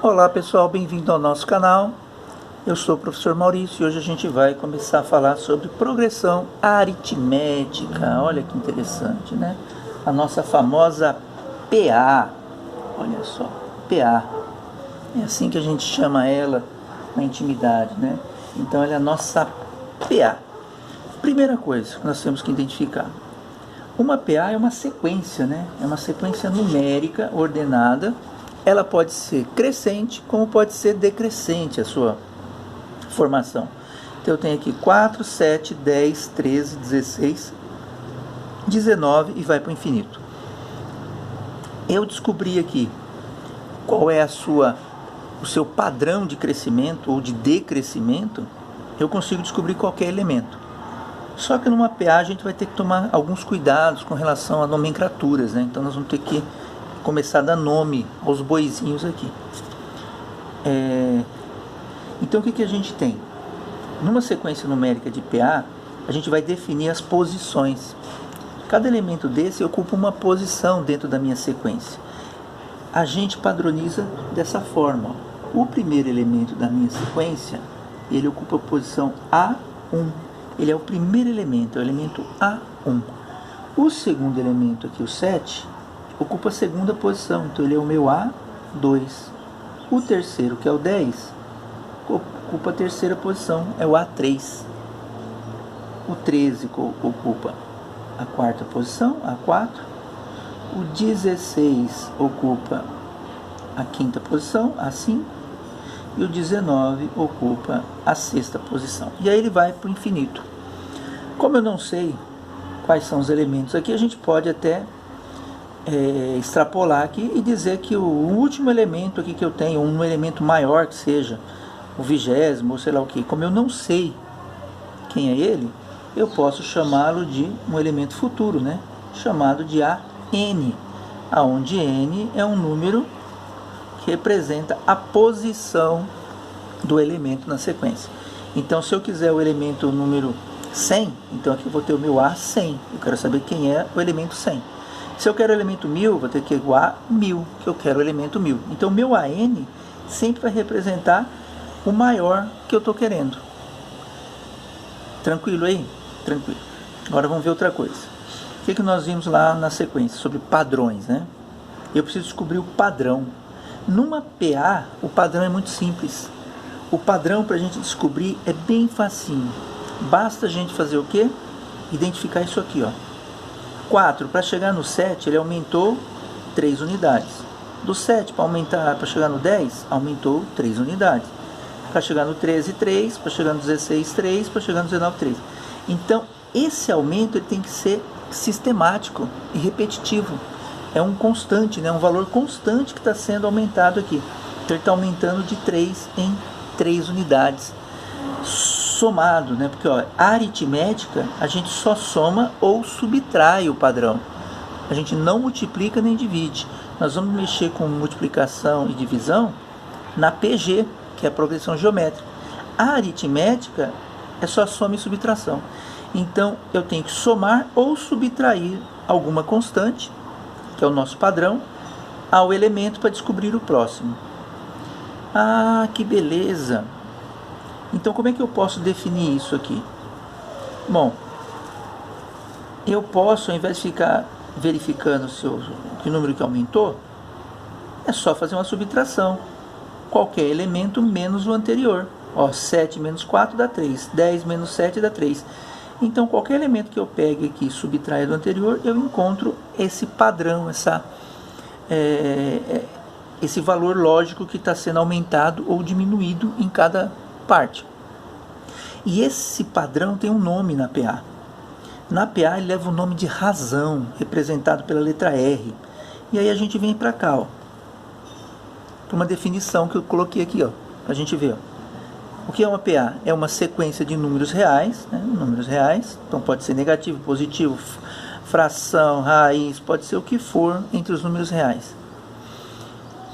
Olá pessoal, bem-vindo ao nosso canal. Eu sou o professor Maurício e hoje a gente vai começar a falar sobre progressão aritmética. Olha que interessante, né? A nossa famosa PA. Olha só, PA. É assim que a gente chama ela na intimidade, né? Então ela é a nossa PA. Primeira coisa que nós temos que identificar. Uma PA é uma sequência, né? É uma sequência numérica ordenada. Ela pode ser crescente, como pode ser decrescente a sua formação. Então eu tenho aqui 4, 7, 10, 13, 16, 19 e vai para o infinito. Eu descobri aqui qual é o seu padrão de crescimento ou de decrescimento, eu consigo descobrir qualquer elemento. Só que numa PA a gente vai ter que tomar alguns cuidados com relação a nomenclaturas, né? Então nós vamos ter que começar a dar nome aos boizinhos aqui. Então o que a gente tem? Numa sequência numérica de PA, a gente vai definir as posições. Cada elemento desse ocupa uma posição dentro da minha sequência. A gente padroniza dessa forma. O primeiro elemento da minha sequência, ele ocupa a posição A1. Ele é o primeiro elemento, é o elemento A1. O segundo elemento aqui, o 7, ocupa a segunda posição, então ele é o meu A2. O terceiro, que é o 10, ocupa a terceira posição, é o A3. O 13 ocupa a quarta posição, A4. O 16 ocupa a quinta posição, A5. E o 19 ocupa a sexta posição. E aí ele vai para o infinito. Como eu não sei quais são os elementos aqui, a gente pode até extrapolar aqui e dizer que o último elemento aqui que eu tenho, um elemento maior que seja o 20º ou sei lá o que, como eu não sei quem é ele, eu posso chamá-lo de um elemento futuro, né? Chamado de AN, aonde N é um número que representa a posição do elemento na sequência. Então se eu quiser o elemento número 100, então aqui eu vou ter o meu A100, eu quero saber quem é o elemento 100. Se eu quero o elemento 1000, vou ter que o A1000, que eu quero o elemento 1000. Então o meu AN sempre vai representar o maior que eu estou querendo. Tranquilo aí? Tranquilo. Agora vamos ver outra coisa. O que nós vimos lá na sequência? Sobre padrões, né? Eu preciso descobrir o padrão. Numa PA, o padrão é muito simples. O padrão para a gente descobrir é bem facinho. Basta a gente fazer o quê? Identificar isso aqui, ó. 4, para chegar no 7, ele aumentou 3 unidades. Do 7 para chegar no 10, aumentou 3 unidades. Para chegar no 13, 3. Para chegar no 16, 3. Para chegar no 19, 3. Então, esse aumento ele tem que ser sistemático e repetitivo. É um constante, né? Um valor constante que está sendo aumentado aqui. Então ele está aumentando de 3 em 3 unidades. Somado, né? Porque ó, a aritmética a gente só soma ou subtrai o padrão. A gente não multiplica nem divide. Nós vamos mexer com multiplicação e divisão na PG, que é a progressão geométrica. A aritmética é só soma e subtração. Então eu tenho que somar ou subtrair alguma constante, que é o nosso padrão, ao elemento para descobrir o próximo. Ah, que beleza! Então como é que eu posso definir isso aqui? Bom, eu posso, ao invés de ficar verificando que número que aumentou, é só fazer uma subtração. Qualquer elemento menos o anterior. Ó, 7 menos 4 dá 3, 10 menos 7 dá 3. Então qualquer elemento que eu pegue aqui e subtraia do anterior, eu encontro esse padrão, esse valor lógico que está sendo aumentado ou diminuído em cada parte. E esse padrão tem um nome na PA. Na PA ele leva o nome de razão, representado pela letra R. E aí a gente vem para cá, ó, para uma definição que eu coloquei aqui, ó, para a gente ver. Ó. O que é uma PA? É uma sequência de números reais, né? Números reais, então pode ser negativo, positivo, fração, raiz, pode ser o que for entre os números reais.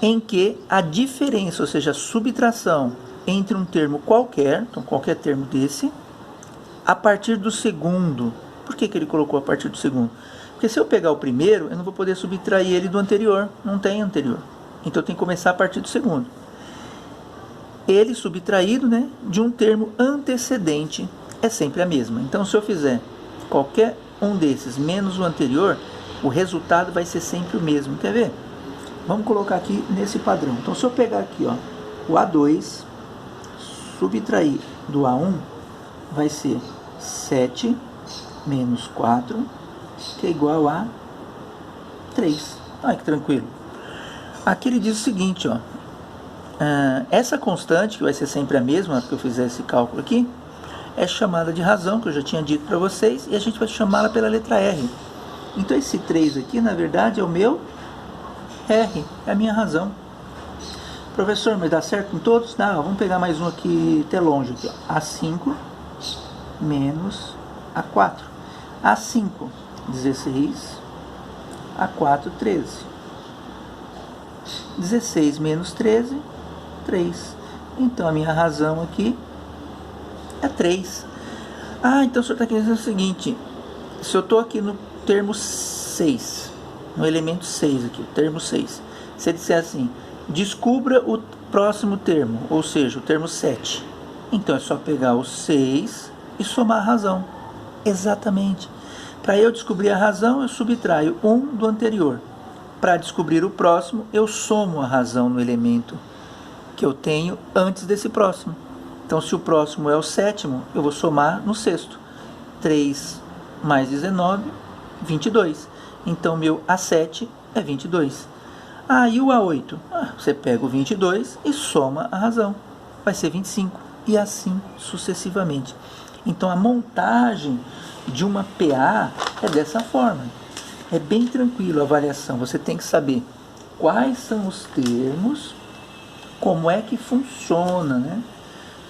Em que a diferença, ou seja, a subtração entre um termo qualquer, então qualquer termo desse, a partir do segundo. Por que ele colocou a partir do segundo? Porque se eu pegar o primeiro, eu não vou poder subtrair ele do anterior, não tem anterior. Então eu tenho que começar a partir do segundo. ele subtraído, né, de um termo antecedente é sempre a mesma. Então, se eu fizer qualquer um desses menos o anterior, o resultado vai ser sempre o mesmo. Quer ver? Vamos colocar aqui nesse padrão. Então, se eu pegar aqui, ó, o A2, subtrair do A1, vai ser 7 menos 4, que é igual a 3. Olha que tranquilo. Aqui ele diz o seguinte, ó, essa constante, que vai ser sempre a mesma, na hora que eu fizer esse cálculo aqui, é chamada de razão, que eu já tinha dito para vocês, e a gente vai chamá-la pela letra R. Então esse 3 aqui, na verdade, é o meu R, é a minha razão. Professor, mas dá certo com todos? Dá, vamos pegar mais um aqui, até longe, aqui, ó. A5 menos A4. A5, 16, A4, 13. 16 menos 13, 3. Então a minha razão aqui é 3. Ah, então o senhor está querendo dizer o seguinte: se eu estou aqui no termo 6, no elemento 6 aqui, o termo 6, se ele disser assim, descubra o próximo termo, ou seja, o termo 7, então é só pegar o 6 e somar a razão. Exatamente. Para eu descobrir a razão, eu subtraio 1 do anterior. Para descobrir o próximo, eu somo a razão no elemento que eu tenho antes desse próximo. Então, se o próximo é o sétimo, eu vou somar no sexto. 3 mais 19, 22. Então, meu A7 é 22. Ah, e o A8? Você pega o 22 e soma a razão. Vai ser 25. E assim sucessivamente. Então, a montagem de uma PA é dessa forma. É bem tranquilo a avaliação. Você tem que saber quais são os termos, como é que funciona, né?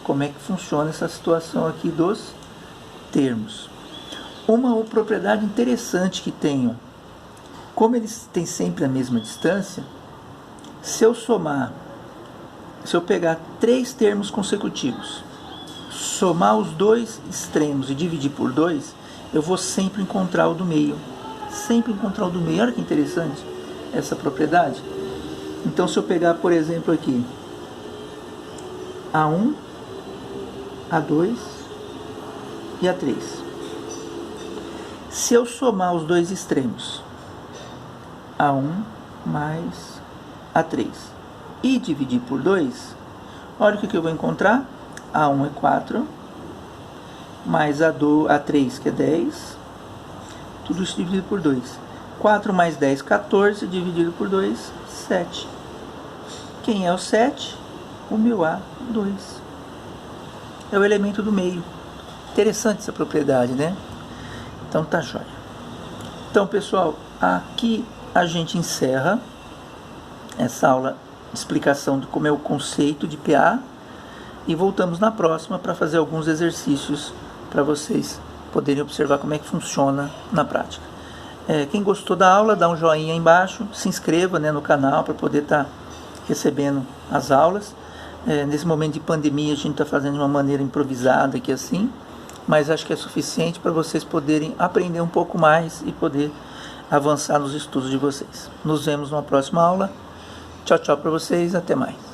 Como é que funciona essa situação aqui dos termos. Uma propriedade interessante que tenho, como eles têm sempre a mesma distância, se eu pegar 3 termos consecutivos, somar os dois extremos e dividir por 2, eu vou sempre encontrar o do meio. Sempre encontrar o do meio. Olha que interessante essa propriedade. Então, se eu pegar, por exemplo, aqui A1, A2 e A3, se eu somar os dois extremos, A1 mais A3, e dividir por 2, olha o que eu vou encontrar. A1 é 4, mais A3, que é 10, tudo isso dividido por 2. 4 mais 10, 14, dividido por 2, 7. Quem é o 7? O meu A2. É o elemento do meio. Interessante essa propriedade, né? Então tá jóia. Então, pessoal, aqui a gente encerra essa aula de explicação de como é o conceito de PA e voltamos na próxima para fazer alguns exercícios para vocês poderem observar como é que funciona na prática. Quem gostou da aula, dá um joinha aí embaixo, se inscreva, né, no canal para poder estar recebendo as aulas. Nesse momento de pandemia a gente está fazendo de uma maneira improvisada aqui assim, mas acho que é suficiente para vocês poderem aprender um pouco mais e poder avançar nos estudos de vocês. Nos vemos numa próxima aula. Tchau, tchau para vocês, até mais.